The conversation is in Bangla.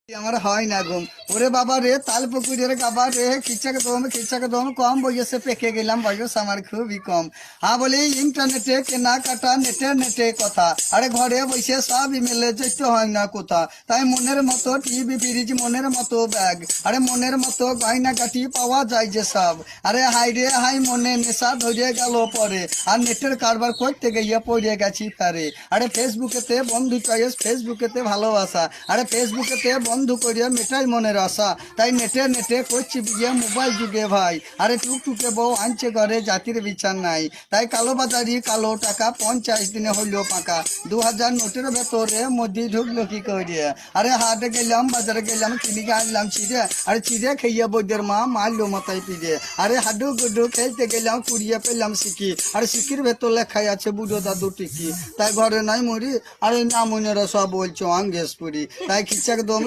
আমার হয় না ঘুম। ওরে বাবা রে, তাল পুকুরের গাবা রে, খিচাকে দম কম বয়সে পেকে গেলাম, বয়স আমার খুবই কম। হ্যাঁ বলি ইন্টারনেটে কেনাকাটা, নেটে নেটে কথা, আরে ঘরে বসে সব ইমেলে যেতে হয় না কোথা। তাই মনের মতো টিভি ফ্রিজ, মনের মতো ব্যাগ, আরে মনের মতো গয়না গাটি পাওয়া যায় যে সব। আরে হাই রে হাই, মনে নেশা ধরে গেল পরে, আর নেটের কারবার করতে গিয়ে পড়ে গেছি ফেরে। আরে ফেসবুকেতে বন্ধু চয়েস, ফেসবুকেতে ভালোবাসা, আরে ফেসবুকেতে বন্ধু করিয়া মেটাই মনের আশা। তাই নেটে নেটে করছি বিয়ে মোবাইল যুগে ভাই, আরে টুকটুকে বউ আনছে ঘরে, জাতির বিচার নাই। তাই কালো বাজারি কালো টাকা 50 দিনে হইল পাকা, 2000 নোটের ভেতরে মধ্যে ঢুকলো কি করিয়া। আরে হাটে গেলাম, বাজারে গেলাম, কিনিকে আনলাম চিড়ে, আরে চিড়ে খাইয়া বৈদ্যের মা মারলো মাথায় পিড়ে। আরে হাডু গুডু খেলতে গেলাম, কুড়িয়ে পেলাম শিখি, আরে শিখির ভেতর লেখাই আছে বুড়ো দাদু টিকি। তাই ঘরে নাই মরি, আরে না মনেরা সব বলছো আঙ্গেশপুরি। তাই খিচাক দম